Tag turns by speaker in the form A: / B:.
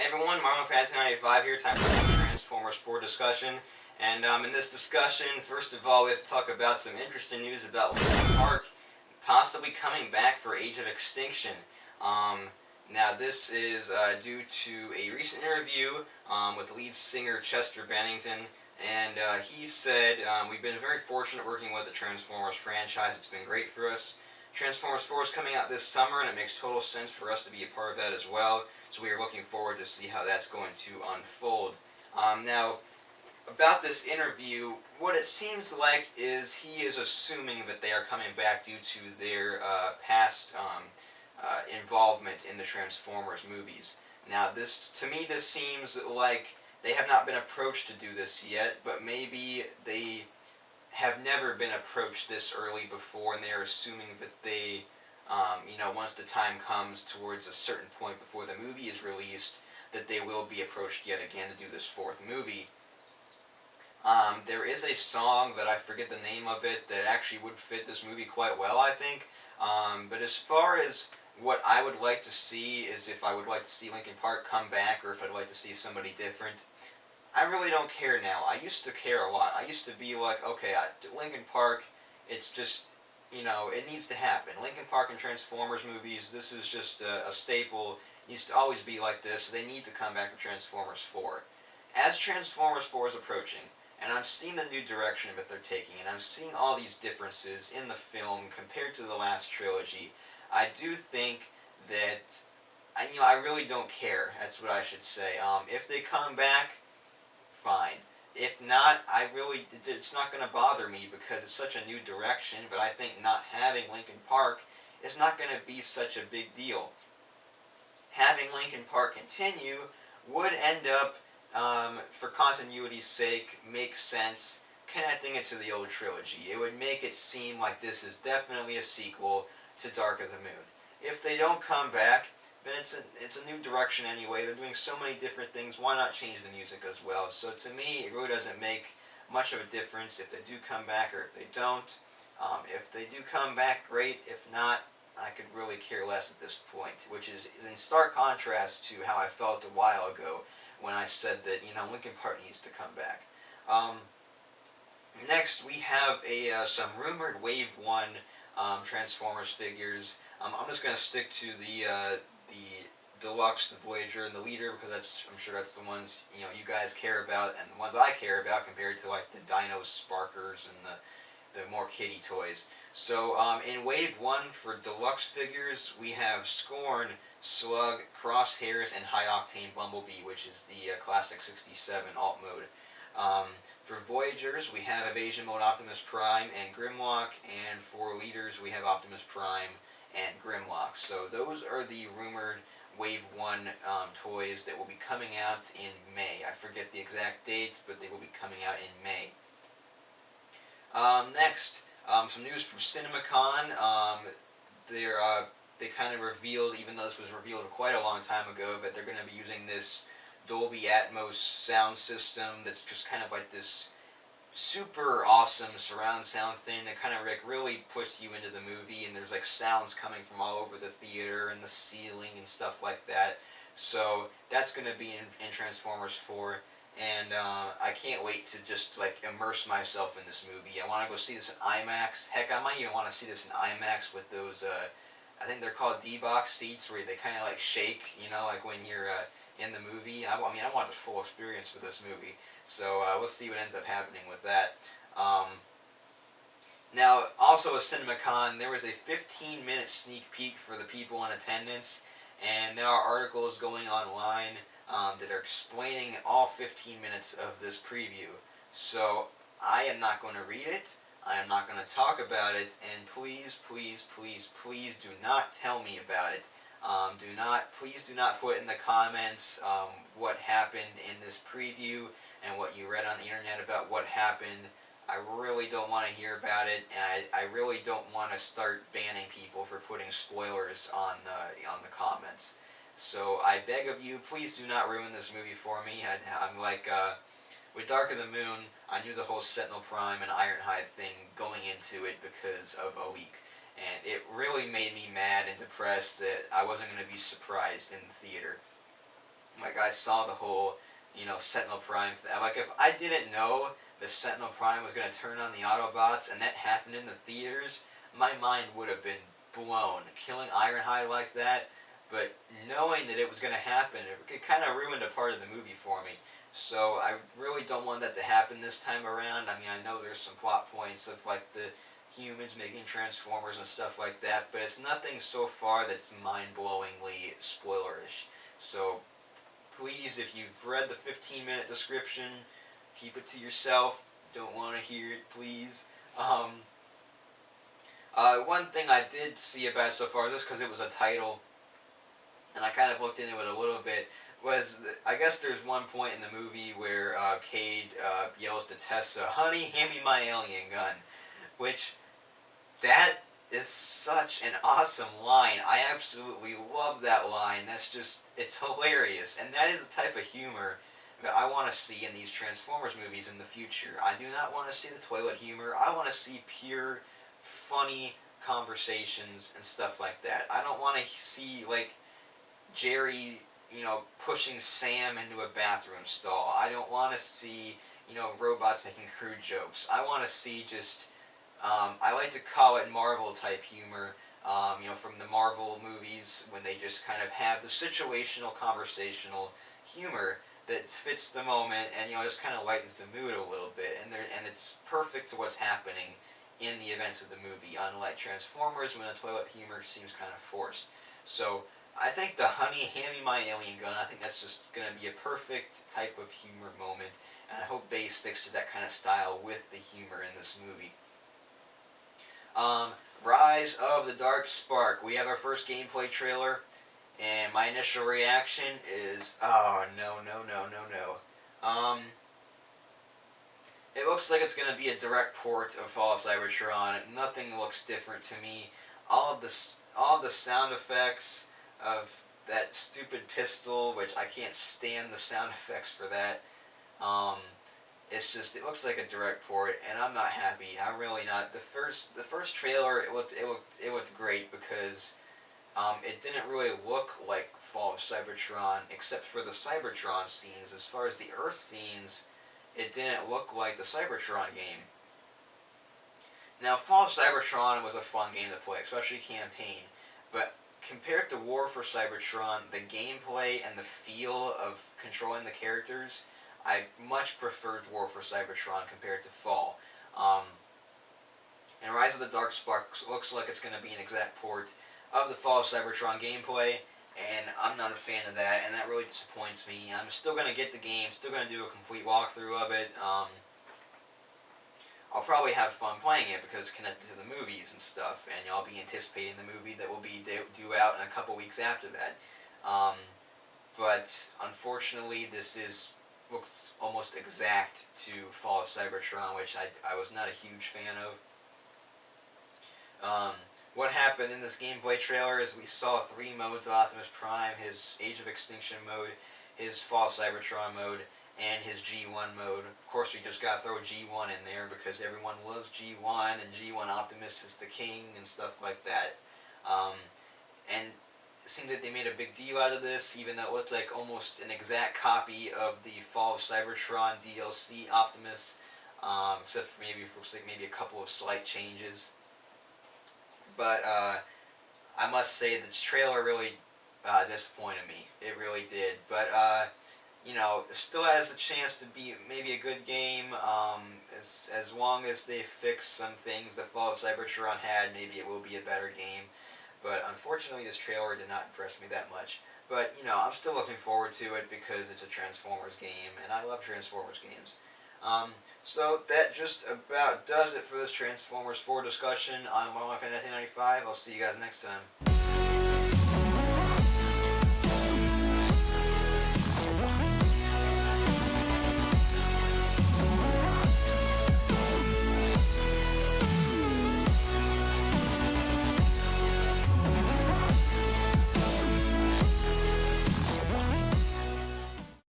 A: Hey everyone, Marlon Fantasy95 here, time for the Transformers 4 discussion. And in this discussion, first of all, we have to talk about some interesting news about Linkin Park possibly coming back for Age of Extinction. Now this is due to a recent interview with lead singer Chester Bennington, and he said, we've been very fortunate working with the Transformers franchise. It's been great for us. Transformers 4 is coming out this summer, and it makes total sense for us to be a part of that as well. So we are looking forward to see how that's going to unfold. Now, about this interview, what it seems like is he is assuming that they are coming back due to their past involvement in the Transformers movies. Now, to me, this seems like they have not been approached to do this yet, but maybe they have never been approached this early before, and they are assuming that they, once the time comes towards a certain point before the movie is released, that they will be approached yet again to do this fourth movie. There is a song that I forget the name of it that actually would fit this movie quite well, I think. But as far as what I would like to see is if I would like to see Linkin Park come back or if I'd like to see somebody different, I really don't care now. I used to care a lot. I used to be like, okay, Linkin Park, it's just, it needs to happen. Linkin Park and Transformers movies, this is just a staple. It needs to always be like this. They need to come back for Transformers 4. As Transformers 4 is approaching, and I'm seeing the new direction that they're taking, and I'm seeing all these differences in the film compared to the last trilogy, I do think that, I really don't care. That's what I should say. If they come back, fine. If not, it's not going to bother me because it's such a new direction, but I think not having Linkin Park is not going to be such a big deal. Having Linkin Park continue would end up, for continuity's sake, make sense connecting it to the old trilogy. It would make it seem like this is definitely a sequel to Dark of the Moon. If they don't come back, then it's a new direction anyway. They're doing so many different things. Why not change the music as well? So to me, it really doesn't make much of a difference if they do come back or if they don't. If they do come back, great. If not, I could really care less at this point, which is in stark contrast to how I felt a while ago when I said that, Linkin Park needs to come back. Next, we have some rumored Wave 1 Transformers figures. I'm just going to stick to the Deluxe, the Voyager, and the Leader because I'm sure that's the ones you guys care about and the ones I care about compared to like the Dino Sparkers and the more kiddie toys. So in Wave 1 for Deluxe figures, we have Scorn, Slug, Crosshairs, and High Octane Bumblebee, which is the classic 67 alt mode. For Voyagers, we have Evasion Mode Optimus Prime and Grimlock, and for Leaders, we have Optimus Prime and Grimlock. So those are the rumored Wave 1 toys that will be coming out in May. I forget the exact date, but they will be coming out in May. Next, some news from CinemaCon. They kind of revealed, even though this was revealed quite a long time ago, that they're going to be using this Dolby Atmos sound system that's just kind of like this super awesome surround sound thing that kind of like really pushes you into the movie, and there's like sounds coming from all over the theater and the ceiling and stuff like that. So that's going to be in Transformers 4, and I can't wait to just like immerse myself in this movie. I want to go see this in IMAX. Heck, I might even want to see this in IMAX with those, I think they're called D-Box seats where they kind of like shake, like when you're in the movie. I want the full experience for this movie. So we'll see what ends up happening with that. Now, also at CinemaCon, there was a 15-minute sneak peek for the people in attendance, and there are articles going online that are explaining all 15 minutes of this preview. So I am not going to read it. I am not going to talk about it, and please, please, please, please do not tell me about it. Please do not put in the comments what happened in this preview and what you read on the internet about what happened. I really don't want to hear about it, and I really don't want to start banning people for putting spoilers on the comments. So I beg of you, please do not ruin this movie for me. I'm like, with Dark of the Moon, I knew the whole Sentinel Prime and Ironhide thing going into it because of a leak. And it really made me mad and depressed that I wasn't going to be surprised in the theater. like I saw the whole, Sentinel Prime thing. Like if I didn't know the Sentinel Prime was gonna turn on the Autobots and that happened in the theaters, my mind would have been blown. Killing Ironhide like that, but knowing that it was gonna happen, it kind of ruined a part of the movie for me. So I really don't want that to happen this time around. I mean, I know there's some plot points of like the humans making Transformers and stuff like that, but it's nothing so far that's mind-blowingly spoilerish. So please, if you've read the 15-minute description, keep it to yourself. Don't want to hear it, please. One thing I did see about it so far, just because it was a title, and I kind of looked into it a little bit, was that I guess there's one point in the movie where Cade yells to Tessa, "Honey, hand me my alien gun," which that is such an awesome line. I absolutely love that line. It's hilarious. And that is the type of humor that I want to see in these Transformers movies in the future. I do not want to see the toilet humor. I want to see pure, funny conversations and stuff like that. I don't want to see, like, Jerry, pushing Sam into a bathroom stall. I don't want to see, robots making crude jokes. I want to see just I like to call it Marvel type humor, from the Marvel movies when they just kind of have the situational, conversational humor that fits the moment and just kind of lightens the mood a little bit, and it's perfect to what's happening in the events of the movie. Unlike Transformers, when the toilet humor seems kind of forced. So I think the "Honey, hand me my alien gun," I think that's just going to be a perfect type of humor moment, and I hope Bay sticks to that kind of style with the humor in this movie. Rise of the Dark Spark. We have our first gameplay trailer, and my initial reaction is, oh, no, no, no, no, no. It looks like it's going to be a direct port of Fall of Cybertron. Nothing looks different to me. All of the sound effects of that stupid pistol, which I can't stand the sound effects for that. It looks like a direct port, and I'm not happy. I'm really not. The first trailer, it looked great because it didn't really look like Fall of Cybertron, except for the Cybertron scenes. As far as the Earth scenes, it didn't look like the Cybertron game. Now, Fall of Cybertron was a fun game to play, especially campaign, but compared to War for Cybertron, the gameplay and the feel of controlling the characters, I much preferred War for Cybertron compared to Fall. And Rise of the Dark Spark looks like it's going to be an exact port of the Fall of Cybertron gameplay, and I'm not a fan of that, and that really disappoints me. I'm still going to get the game, still going to do a complete walkthrough of it. I'll probably have fun playing it because it's connected to the movies and stuff, and I'll be anticipating the movie that will be due out in a couple weeks after that. But unfortunately, looks almost exact to Fall of Cybertron, which I was not a huge fan of. What happened in this gameplay trailer is we saw 3 modes of Optimus Prime: his Age of Extinction mode, his Fall of Cybertron mode, and his G1 mode. Of course, we just gotta throw G1 in there because everyone loves G1, and G1 Optimus is the king and stuff like that. And it seemed that they made a big deal out of this, even though it looked like almost an exact copy of the Fall of Cybertron DLC Optimus, except for maybe a couple of slight changes. But I must say the trailer really disappointed me. It really did. But it still has a chance to be maybe a good game. As long as they fix some things that Fall of Cybertron had, maybe it will be a better game. But unfortunately, this trailer did not impress me that much. But, I'm still looking forward to it because it's a Transformers game, and I love Transformers games. So that just about does it for this Transformers 4 discussion. I'm Fan 1995. I'll see you guys next time.